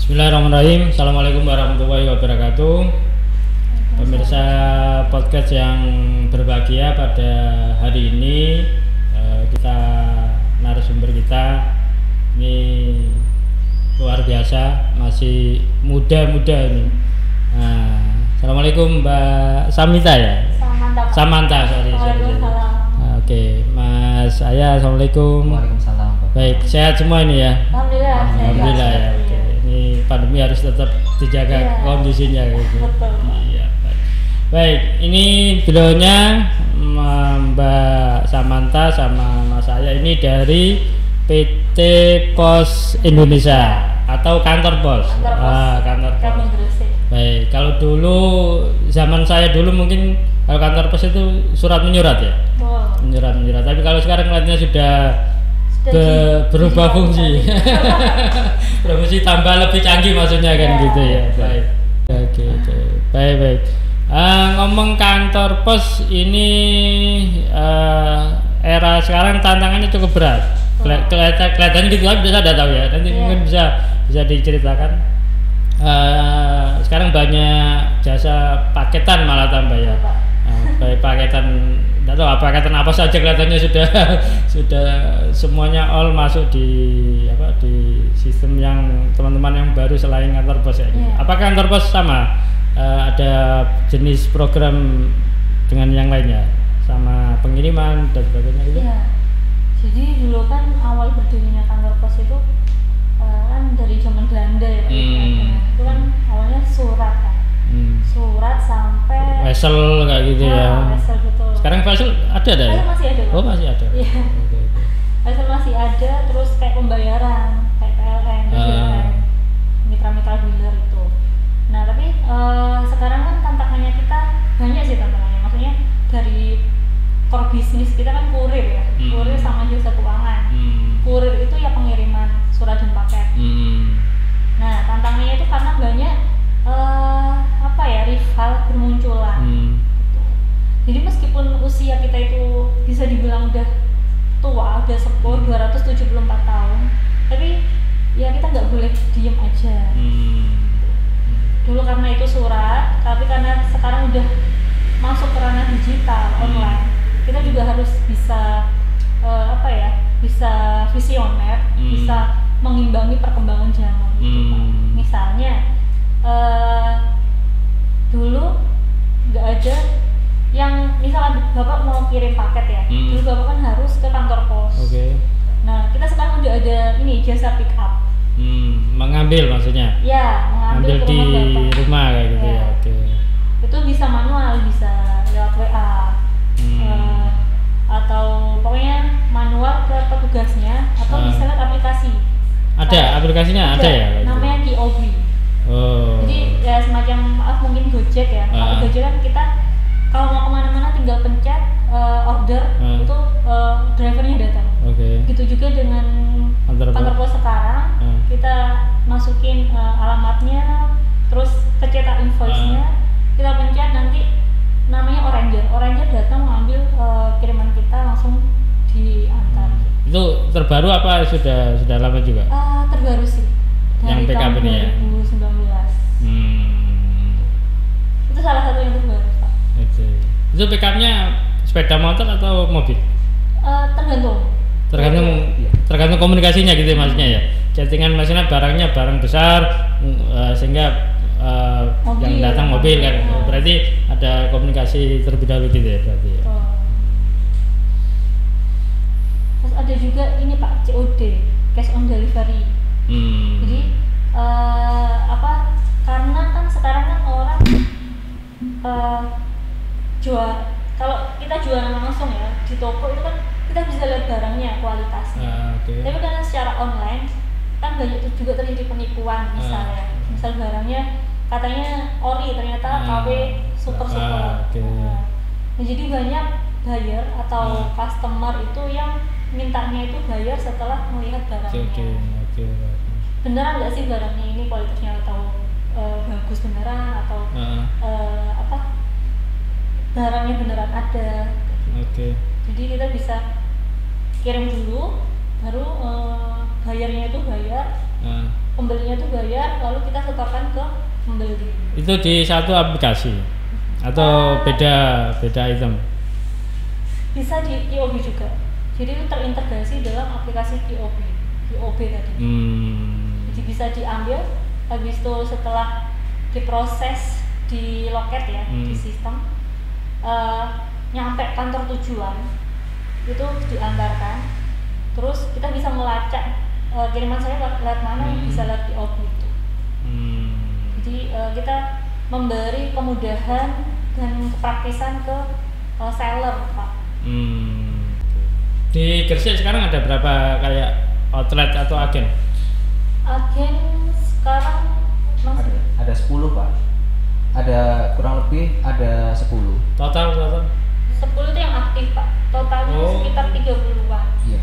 Bismillahirrahmanirrahim. Assalamualaikum warahmatullahi wabarakatuh. Pemirsa podcast yang berbahagia, pada hari ini kita narasumber kita ini luar biasa, masih muda-muda ini. Assalamualaikum Mbak Samita ya. Samanta, sorry. Oke, Mas Ayah, assalamualaikum. Waalaikumsalam. Baik, sehat semua ini ya. Alhamdulillah ya. Oke, ini pandemi harus tetap dijaga kondisinya gitu. Iya, baik. Ini videonya Mbak Samanta sama Mas Ayah ini dari PT Pos Indonesia atau kantor pos. Kantor pos. Baik, kalau dulu zaman saya dulu mungkin kalau kantor pos itu surat menyurat ya. Menyurat. Tapi kalau sekarang kelihatannya sudah berubah fungsi. Berfungsi tambah lebih canggih maksudnya kan gitu ya. Baik. Oke. Baik. Ngomong kantor pos ini era sekarang tantangannya cukup berat. Kelihatan gitu lah, bisa ada tahu ya. Nanti mungkin bisa diceritakan. Sekarang banyak jasa paketan malah tambah ya. Baik paketan, tidak tahu paketan apa saja, kelihatannya sudah semuanya all masuk di sistem yang teman-teman yang baru selain kantor pos ya. Apakah kantor pos sama ada jenis program dengan yang lainnya, sama pengiriman dan sebagainya gitu? Iya. Jadi dulu kan awal berdirinya kantor pos itu kan dari zaman Belanda ya. Itu kan awalnya surat kan. Surat sampai wesel kayak gitu ya. Wesel gitu. Sekarang wesel ada ya? Wesel masih ada. Oh, masih ada. Iya. Wesel masih ada, terus kayak pembayaran, kayak PLN, mitra-mitra dealer itu. Nah, tapi sekarang kan tantangannya kita banyak sih tantangannya. Maksudnya dari core bisnis kita kan kurir ya. Kurir sama jasa keuangan. Kurir itu ya pengiriman surat dan paket. Nah, tantangannya itu karena banyak rival bermunculan. Gitu. Jadi meskipun usia kita itu bisa dibilang udah tua, udah sepuh 274 tahun, tapi ya kita nggak boleh diem aja. Dulu karena itu surat, tapi karena sekarang udah masuk ke ranah digital online, kita juga harus bisa bisa visioner, bisa mengimbangi perkembangan zaman gitu, Pak. Misalnya dulu nggak ada yang misalnya Bapak mau kirim paket ya, dulu Bapak kan harus ke kantor pos. Nah, kita sekarang udah ada ini jasa pick up. Mengambil maksudnya? Ya, mengambil di rumah kayak gitu ya. Itu bisa manual, bisa lewat WA, atau pokoknya manual ke petugasnya, atau bisa lewat aplikasi. Ada aplikasinya? Ada ya? Namanya QOB. Jadi ya semacam mungkin Gojek ya. Kalau Gojek kan kita kalau mau kemana-mana tinggal pencet order, itu drivernya datang. Gitu juga dengan kantor pos sekarang, kita masukin alamatnya, terus kecetak invoice-nya, kita pencet, nanti namanya Oranger datang mengambil kiriman kita, langsung diantar. Itu terbaru apa sudah lama juga? Terbaru sih. Yang PKP ini ya? 2019. Itu salah satu yang terbaru, Pak. Itu pick-up-nya sepeda motor atau mobil? Tergantung komunikasinya gitu maksudnya ya. Chattingan maksudnya barangnya barang besar, sehingga yang datang mobil kan. Berarti ada komunikasi terlebih dahulu gitu ya berarti ya. Terus ada juga ini Pak, COD, cash on delivery. Jadi karena kan sekarang kan orang kalau kita jualan langsung ya di toko itu kan kita bisa lihat barangnya, kualitasnya. Tapi karena secara online kan banyak juga terjadi penipuan, misalnya misal barangnya katanya ori, ternyata KW super. Nah, jadi banyak buyer atau customer itu yang mintanya itu bayar setelah melihat barangnya. Beneran nggak sih barangnya ini kualitasnya, atau bagus beneran, atau barangnya beneran ada. Jadi kita bisa kirim dulu, baru bayarnya itu bayar, pembelinya tuh bayar, lalu kita setorkan ke pembeli. Itu di satu aplikasi atau beda item? Bisa di TOB juga. Jadi itu terintegrasi dalam aplikasi TOB tadi. Jadi bisa diambil, habis itu setelah diproses di loket ya, di sistem, nyampe kantor tujuan itu diantarkan, terus kita bisa melacak kiriman saya lewat mana, bisa lewat TOB itu. Jadi kita memberi kemudahan dan kepraktisan ke seller, Pak. Di Gresik sekarang ada berapa kayak outlet atau agen? Agen sekarang masih ada 10, Pak. Ada kurang lebih ada 10. Total 10 itu yang aktif, Pak. Totalnya sekitar 30-an. Iya.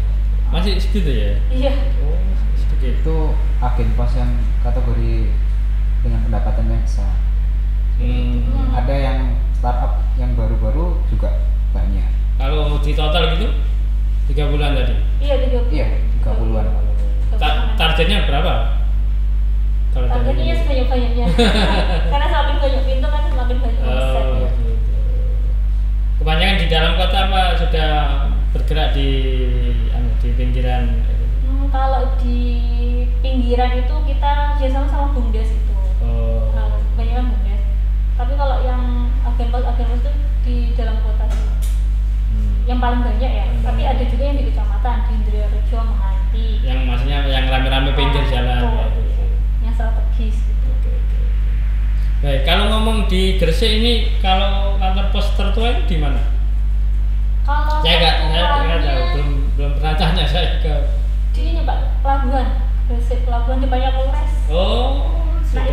Masih segitu ya? Iya. Oh, sedikit. Itu agen pos yang kategori dengan pendapatan yang besar. Ada yang startup yang baru-baru juga banyak. Kalau di total gitu 3 bulan tadi? Iya, 30-an. Targetnya berapa? Targetnya sebanyak-banyaknya. Karena semakin banyak pintu kan semakin banyak omset ya. Kebanyakan di dalam kota apa sudah bergerak di pinggiran? Kalau di pinggiran itu kita biasanya sama BUMDes itu. Kebanyakan BUMDes. Tapi kalau yang agen pos itu di dalam kota sih. Yang paling banyak ya. Tapi ada juga yang di kecamatan, di Indrarejo, Menganti. Yang maksudnya yang rame-rame pinggir jalan ya. Yang strategis gitu. Baik, kalau ngomong di Gresik ini, kalau kantor pos tertua itu di mana? Kalau saya belum pernah tanya saya ke di ini, Pak, pelabuhan Gresik, pelabuhan di banyak Polres. Nah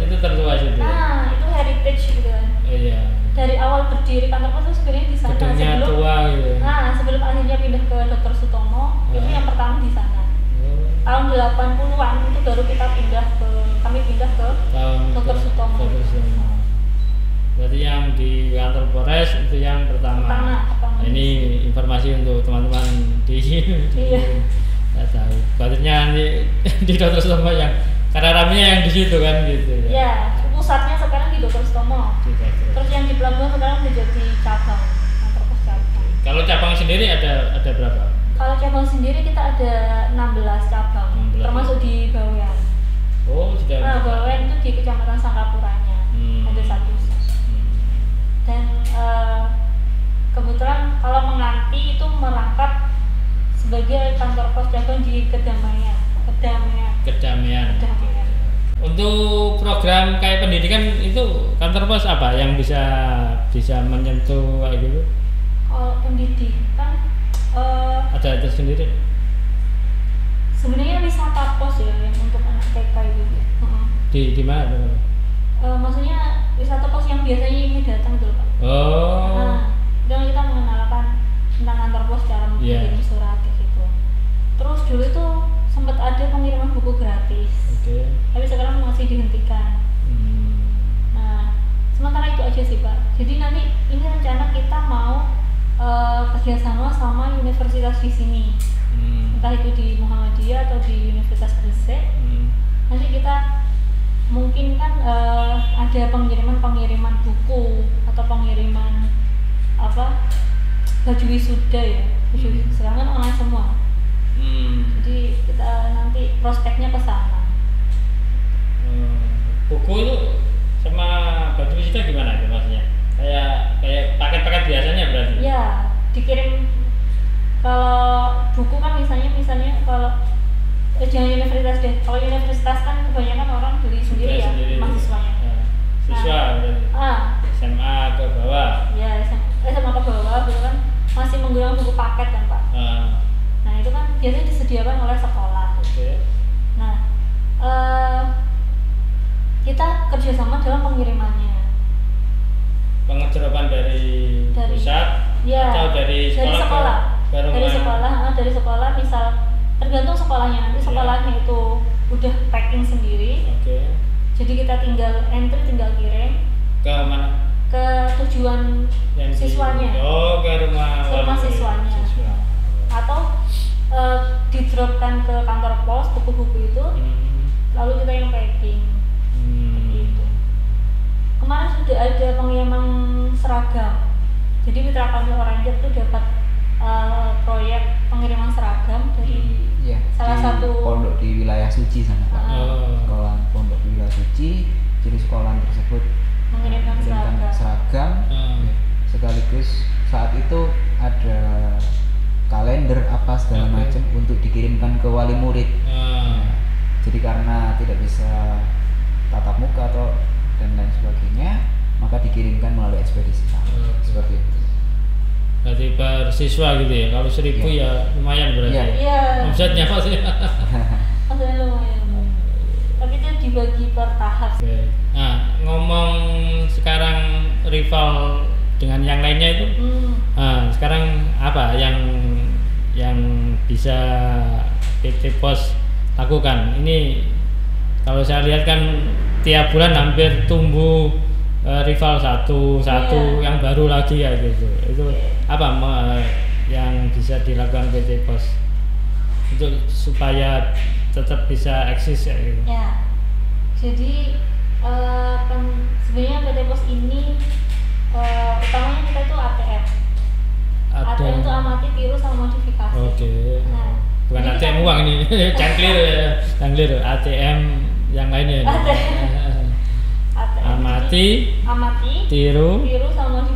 itu tertua situ. Nah itu heritage gitu kan. Iya. Dari awal berdiri kantor pos itu sebenarnya di sana. Gedungnya tua gitu. Nah sebelum akhirnya pindah ke Dr. Sutomo, itu yang pertama di sana. Tahun 80-an itu baru kami pindah ke Dr. Sutomo. Berarti yang di kantor Polres itu yang pertama. Ini informasi untuk teman-teman di sini. Iya. Nggak tahu. Berarti di Dr. Sutomo yang karena ramenya yang di situ kan gitu ya. Iya, pusatnya sekarang di Dr. Sutomo. Terus yang di pelabuhan sekarang udah jadi cabang, kantor pos cabang. Kalau cabang sendiri ada berapa? Kalau cabang sendiri kita ada 16 cabang, termasuk di Bawean. Sudah. Nah, Bawean itu di Kecamatan Sangkapuranya. Ada satu. Dan kebetulan kalau Menganti itu merangkap sebagai kantor pos cabang di Kedamaian. Untuk program kayak pendidikan itu kantor pos apa yang bisa menyentuh kayak gitu? Kalau pendidikan ada tersendiri? Sebenarnya wisata pos ya yang untuk anak TK gitu. Di mana? Maksudnya wisata pos yang biasanya ini datang gitu, Pak. Dan kita mengenalkan tentang kantor pos, cara mengirim surat gitu. Terus dulu itu sempat ada pengiriman buku gratis. Tapi sekarang masih dihentikan. Nah, sementara itu aja sih, Pak. Jadi nanti ini rencana kita mau kerjasama sama universitas di sini. Entah itu di Muhammadiyah atau di Universitas Gresik. Nanti kita mungkin kan ada pengiriman buku atau pengiriman baju wisuda ya. Sekarang kan online semua. Jadi kita nanti prospeknya ke sana. Buku itu sama baju wisuda gimana itu maksudnya? Kayak paket-paket biasanya berarti? Ya, dikirim. Kalau buku kan misalnya kalau jangan universitas deh. Kalau universitas kan kebanyakan orang beli sendiri ya, mahasiswanya. Siswa berarti. SMA ke bawah. Ya, SMA ke bawah itu kan masih menggunakan buku paket kan, Pak. Nah, itu kan biasanya disediakan oleh sekolah. Nah, kita kerjasama dalam pengirimannya. Pengejerokan dari pusat atau dari sekolah? Dari sekolah misal tergantung sekolahnya, nanti sekolahnya itu udah packing sendiri. Jadi kita tinggal entry, tinggal kirim ke mana? Ke tujuan siswanya. Ke rumah siswanya. Atau didropkan ke kantor pos buku-buku itu. lalu kita yang packing. Itu kemarin sudah ada pengiriman seragam, jadi mitra kami Oranger itu dapat proyek pengiriman seragam dari salah satu pondok di wilayah Suci sana Pak. Sekolah pondok di wilayah Suci, jadi sekolah tersebut mengirimkan seragam. Sekaligus saat itu ada kalender apa segala macam untuk dikirimkan ke wali murid. Jadi karena tidak bisa tatap muka atau dan lain sebagainya, maka dikirimkan melalui ekspedisi seperti itu. Berarti per siswa gitu ya. Kalau 1.000 ya lumayan berarti. Iya. Omsetnya apa sih? Omsetnya lumayan. Tapi itu dibagi per tahap. Nah, ngomong sekarang rival dengan yang lainnya itu, sekarang apa yang bisa PT Pos lakukan? Ini kalau saya lihat kan tiap bulan hampir tumbuh rival satu yang baru lagi ya gitu. Itu apa yang bisa dilakukan PT Pos untuk supaya tetap bisa eksis ya gitu? Ya, jadi sebenarnya PT Pos ini utamanya kita itu ATM. ATM itu amati, tiru, sama modifikasi. Oke. Nah, bukan ATM uang ini, jangan keliru ATM yang lainnya. ATM. Amati, tiru, sama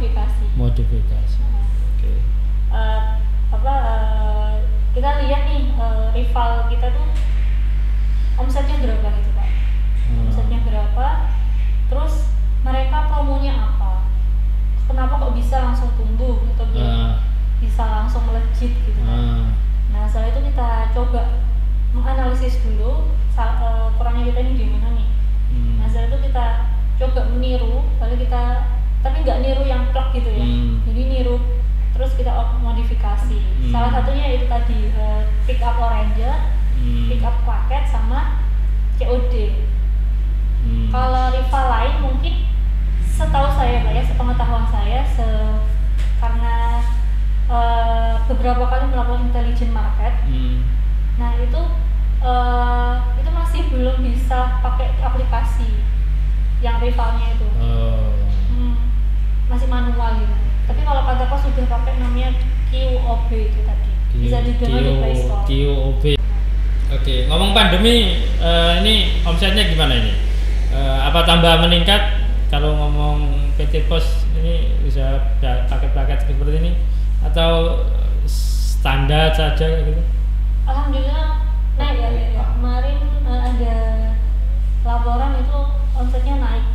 modifikasi. Oke. Kita lihat nih rival kita tuh omsetnya berapa gitu Pak? Omsetnya berapa? Terus mereka promonya apa? Kenapa kok bisa langsung tumbuh atau bisa langsung melejit gitu kan? Nah setelah itu kita coba menganalisis dulu kurangnya kita ini di mana nih. Nah setelah itu kita coba meniru, lalu kita tapi nggak niru yang plek gitu ya. Jadi niru terus kita modifikasi. Salah satunya itu tadi pick up Oranger, pick up paket sama COD. Kalau rival lain mungkin setahu saya Pak ya, sepengetahuan saya karena beberapa kali melakukan intelligent market. Nah itu masih belum bisa pakai aplikasi yang rivalnya itu. Masih manual gitu. Tapi kalau kata Pos sudah pakai namanya QOB itu tadi. Bisa di-download di Play Store. QOB. Oke, ngomong pandemi ini omsetnya gimana ini? Apa tambah meningkat? Kalau ngomong PT Pos ini bisa paket-paket seperti ini atau standar saja gitu? Alhamdulillah naik ya. Kemarin ada laporan itu omsetnya naik.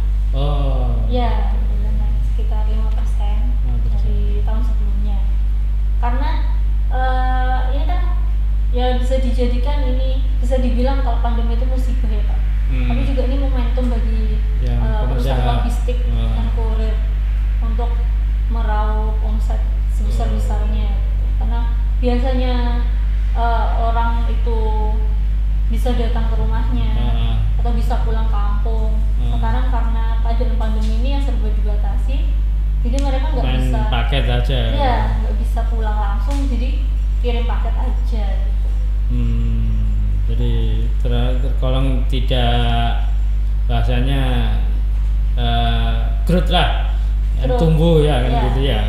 Ya, naik sekitar 5% dari tahun sebelumnya. Karena ini kan ya bisa dijadikan ini, bisa dibilang kalau pandemi itu musibah ya Pak. Tapi juga ini momentum bagi perusahaan logistik dan kurir untuk meraup omset sebesar-besarnya. Karena biasanya orang itu bisa datang ke rumahnya atau bisa pulang kampung. Sekarang karena keadaan pandemi ini yang serba dibatasi, jadi mereka nggak bisa paket aja. Iya, nggak bisa pulang langsung, jadi kirim paket aja gitu. Jadi tergolong tidak bahasanya growth lah, tumbuh ya kan gitu ya.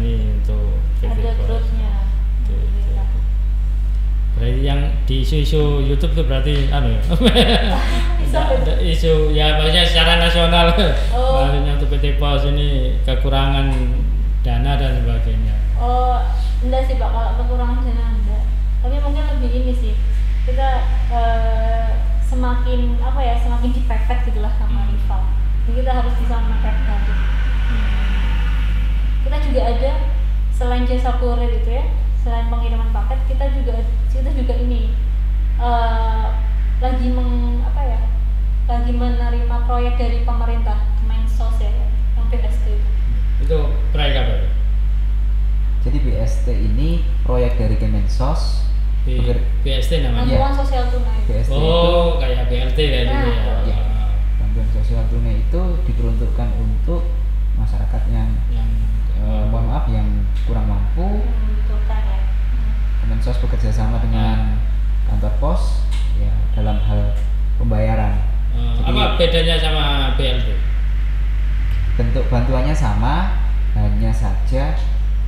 Ini untuk ada growth-nya. Berarti yang di isu YouTube itu berarti isu ya maksudnya secara nasional. Maksudnya untuk PT Pos ini kekurangan dana dan sebagainya. Enggak sih Pak, kalau kekurangan dana enggak. Tapi mungkin lebih ini sih, kita semakin dipepet gitulah sama rival. Jadi kita harus bisa mepet. Kita juga ada selain jasa kurir itu ya, selain pengiriman paket, kita juga ini lagi menerima proyek dari pemerintah Kemensos ya, yang BST itu proyek apa? Jadi BST ini proyek dari Kemensos. BST namanya? Bantuan Sosial Tunai. BST kayak BLT kayak gitu ya. Bantuan sosial tunai itu diperuntukkan untuk masyarakat yang mohon maaf yang kurang mampu. Kemensos bekerja sama dengan kantor pos ya dalam hal pembayaran bedanya sama BLT? Bentuk bantuannya sama, hanya saja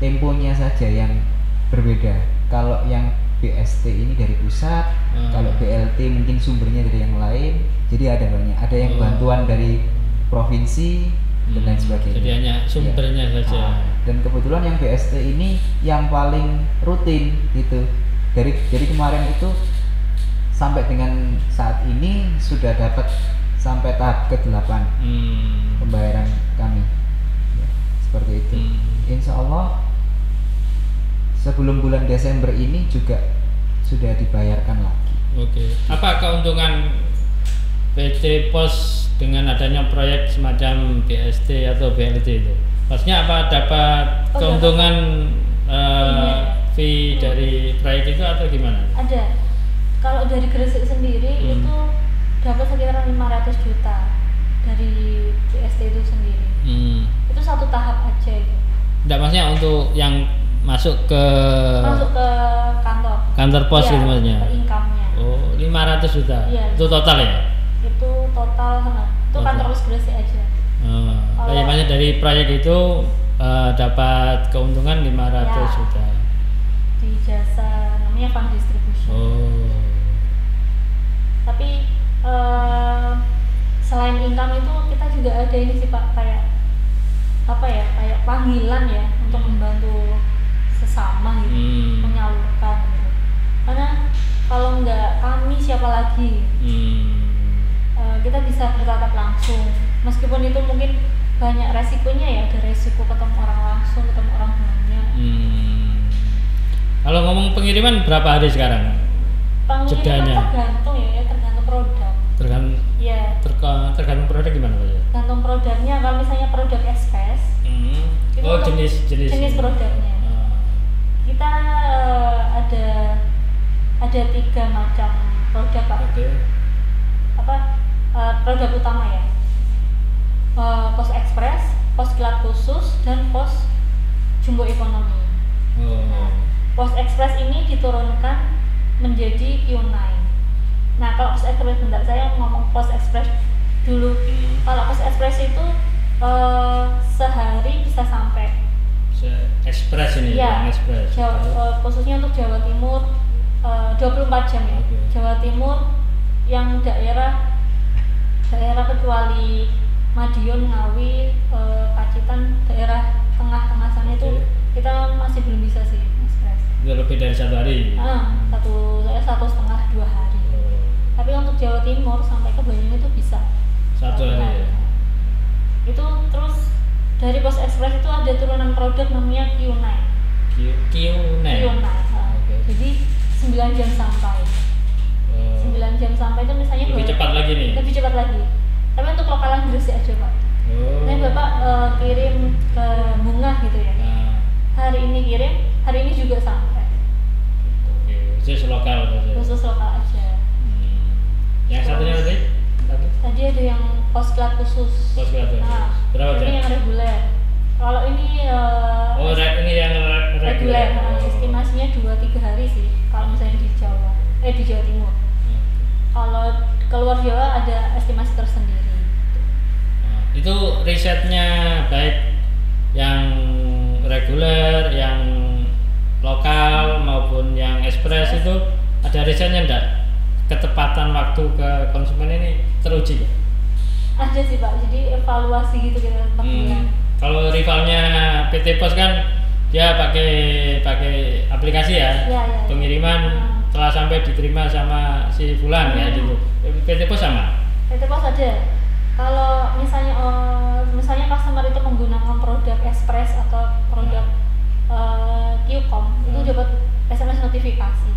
temponya saja yang berbeda. Kalau yang BST ini dari pusat, kalau BLT mungkin sumbernya dari yang lain. Jadi ada banyak, ada yang bantuan dari provinsi dan lain sebagainya. Jadi hanya sumbernya saja. Dan kebetulan yang BST ini yang paling rutin gitu. Dari kemarin itu sampai dengan saat ini sudah dapat sampai tahap ke-8 pembayaran kami. Ya, seperti itu. Insya Allah sebelum bulan Desember ini juga sudah dibayarkan lagi. Oke. Apa keuntungan PT Pos dengan adanya proyek semacam BST atau BLT itu? Maksudnya apa dapat keuntungan fee dari proyek itu atau gimana? Ada. Kalau dari Gresik sendiri itu dapat sekitar 500 juta dari BST itu sendiri. Itu satu tahap aja itu. Tidak, maksudnya untuk yang masuk ke kantor pos ya, itu maksudnya. Ke income-nya. Oh, 500 juta. Ya, itu total ya? Itu total, itu kantor pos Gresik aja. Maksudnya dari proyek itu dapat keuntungan 500 juta. Di jasa namanya fund distribution. Tapi selain income itu kita juga ada ini sih Pak, kayak panggilan ya untuk membantu sesama gitu, menyalurkan gitu. Karena kalau nggak kami siapa lagi? Kita bisa bertatap langsung, meskipun itu mungkin banyak resikonya ya, ada resiko ketemu orang langsung, ketemu orang banyak. Kalau ngomong pengiriman berapa hari sekarang? Pengiriman tergantung ya, tergantung produk. Tergantung produk gimana Pak? Tergantung produknya. Kalau misalnya produk express, jenis produknya. Kita ada 3 macam produk Pak. Produk utama ya. Pos ekspres, pos kilat khusus, dan pos jumbo ekonomi. Nah, pos ekspres ini diturunkan menjadi Q9. Nah, kalau pos ekspres, bentar saya ngomong pos ekspres dulu. Kalau pos ekspres itu sehari bisa sampai. Ekspres ini ya, ekspres. Khususnya untuk Jawa Timur 24 jam ya. Jawa Timur yang daerah kecuali Madiun, Ngawi, Pacitan, daerah tengah-tengah sana itu kita masih belum bisa sih ekspres. Lebih dari 1 hari. Saya 1,5-2 hari. Tapi untuk Jawa Timur sampai ke Banyuwangi itu bisa 1 hari. Itu terus dari pos ekspres itu ada turunan produk namanya Q9. Jadi 9 jam sampai. 9 jam sampai itu misalnya lebih cepat lagi nih. Lebih cepat lagi. Tapi untuk lokalan Gresik aja Pak. Nah Bapak kirim ke Bunga gitu ya. Hari ini kirim, hari ini juga sampai. Khusus lokal saja. Khusus lokal aja. Yang satunya tadi? Tadi ada yang pos kilat khusus. Pos kilat khusus. Berapa jam? Ini yang reguler. Kalau ini ini yang reguler. Estimasinya 2-3 hari sih. Kalau misalnya di Jawa Timur. Kalau keluar Jawa ada estimasi tersendiri. Itu risetnya baik yang reguler, yang lokal maupun yang ekspres itu ada risetnya enggak? Ketepatan waktu ke konsumen ini teruji? Ada sih Pak, jadi evaluasi gitu kita per bulan. Kalau rivalnya PT Pos kan dia pakai aplikasi ya, pengiriman setelah sampai diterima sama si Fulan ya gitu. PT Pos sama? PT Pos ada. Kalau misalnya customer itu menggunakan produk ekspres atau produk Qcom itu dapat SMS notifikasi.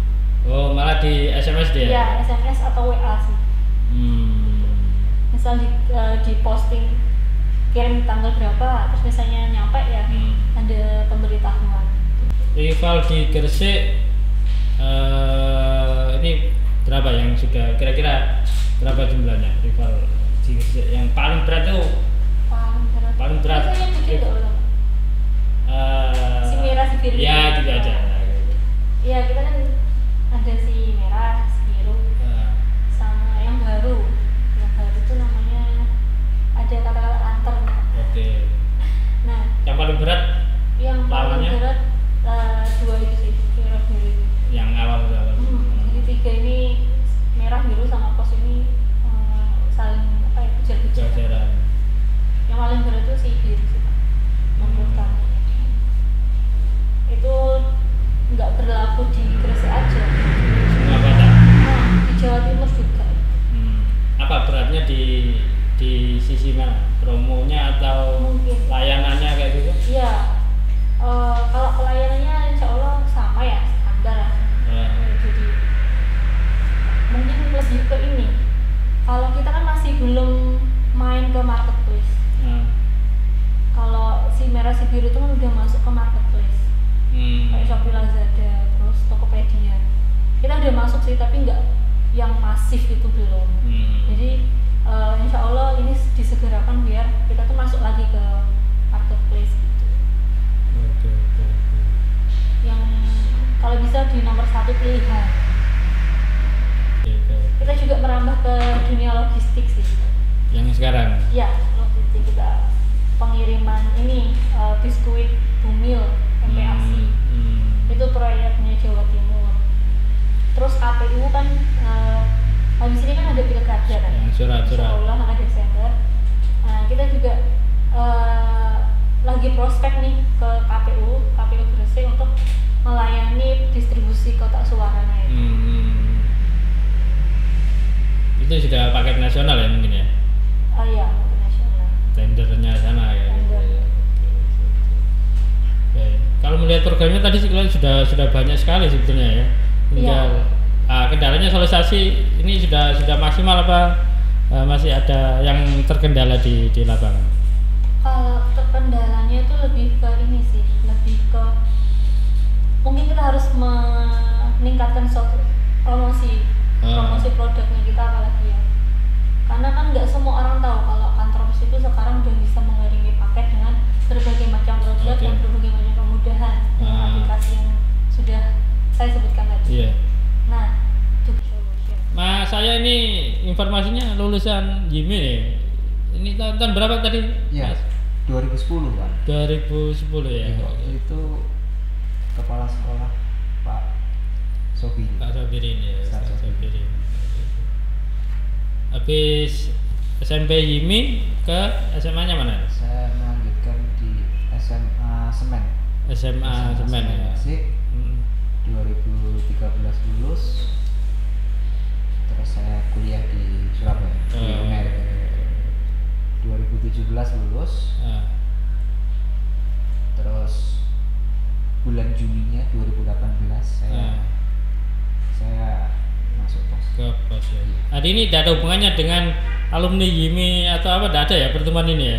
Oh, malah di SMS dia? Iya, SMS atau WA sih. Misal di posting kirim tanggal berapa, terus misalnya nyampe ya ada pemberitahuan. Rival di Gresik ini berapa yang sudah kira-kira berapa jumlahnya rival di Gresik yang paling berat itu? Paling berat. Yang bikin si merah si biru. Iya, juga ada. Iya, kita kan ada si merah, si biru, sama yang baru. Yang baru itu namanya di sisi mana? Promonya atau mungkin layanannya kayak gitu? Iya. Kalau pelayanannya insya Allah sama ya, standar lah. Jadi mungkin lebih ke ini. Kalau kita kan masih belum main ke marketplace. Kalau si merah si biru itu kan udah masuk ke marketplace. Kayak Shopee, Lazada, terus Tokopedia. Kita udah masuk sih, tapi nggak yang masif itu belum. Jadi insya Allah ini disegerakan biar kita tuh masuk lagi ke marketplace gitu. Oke. Yang kalau bisa di nomor 1 pilihan. Kita juga merambah ke dunia logistik sih. Yang sekarang? Ya, logistik kita pengiriman ini biskuit Bumil MPASI. Itu proyeknya Jawa Timur. Terus KPU kan habis ini kan ada pilkada kan? Surat. Insyaallah akan Desember. Kita juga lagi prospek nih ke KPU Gresik untuk melayani distribusi kotak suaranya itu. Itu sudah paket nasional ya mungkin ya? Iya, paket nasional. Tendernya sana ya. Tender. Oke. Kalau melihat programnya tadi sudah banyak sekali sebetulnya ya. Tinggal kendalanya sosialisasi ini sudah maksimal apa masih ada yang terkendala di lapangan? Kalau terkendalanya itu lebih ke ini sih, lebih ke mungkin kita harus meningkatkan promosi produknya kita apalagi ya. Karena kan nggak semua orang tahu kalau Kantropos itu sekarang udah bisa mengiringi paket dengan berbagai macam produk dan berbagai macam kemudahan dengan aplikasi yang sudah saya sebutkan tadi. Iya. Nah, itu Mas, saya ini informasinya lulusan YIMI nih. Ini tahun berapa tadi? Iya, 2010 kan. 2010 ya. Itu kepala sekolah Pak Sobirin. Pak Sobirin ya. Pak Sobirin. Habis SMP YIMI ke SMA-nya mana? Saya melanjutkan di SMA Semen. SMA Semen ya. 2013 lulus. Terus saya kuliah di Surabaya di UNER. 2017 lulus. Terus bulan Juninya 2018 saya masuk pos. Ke pos ya. Hari ini tidak ada hubungannya dengan alumni YIMI atau apa? Tidak ada ya pertemuan ini ya?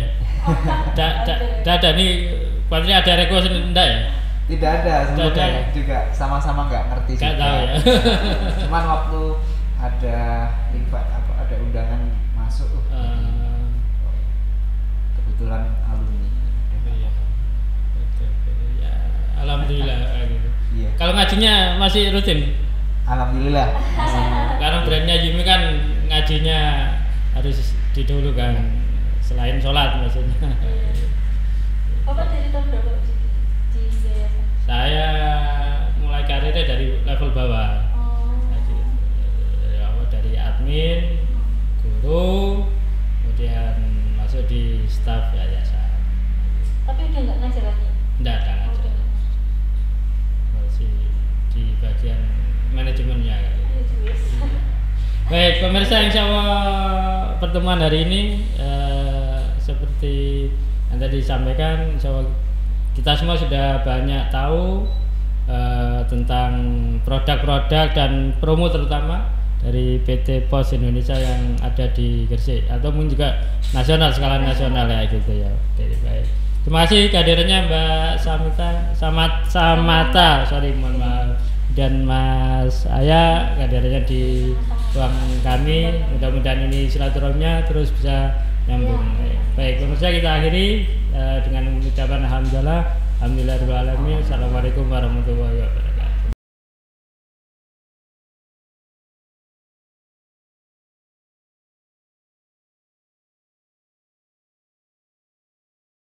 Tidak ada nih. Berarti ada request enggak ya? Tidak ada, sebenarnya juga sama-sama nggak ngerti juga. Tahu ya. Cuman waktu ada ada undangan masuk, kebetulan alumni. Iya. Ya, alhamdulillah gitu. Iya. Kalau ngajinya masih rutin? Alhamdulillah. Karena brandnya YIMI kan ngajinya harus didahulukan selain sholat maksudnya. Bapak dari tahun berapa di yayasan? Saya mulai karirnya dari level bawah. Dari admin, guru, kemudian masuk di staf yayasan. Tapi udah nggak ngajar lagi? Nggak ngajar. Masih di bagian manajemennya. Baik pemirsa, insya Allah pertemuan hari ini seperti yang tadi disampaikan, insya Allah kita semua sudah banyak tahu tentang produk-produk dan promo terutama dari PT Pos Indonesia yang ada di Gresik ataupun juga nasional, skala nasional ya gitu ya. Oke, baik. Terima kasih kehadirannya Mbak Samata, mohon maaf, dan Mas Aya kehadirannya di ruang kami. Mudah-mudahan ini silaturahminya terus bisa nyambung. Baik, pemirsa, kita akhiri dengan ucapan alhamdulillah, alhamdulillahirabbil alamin. Assalamualaikum warahmatullahi wabarakatuh.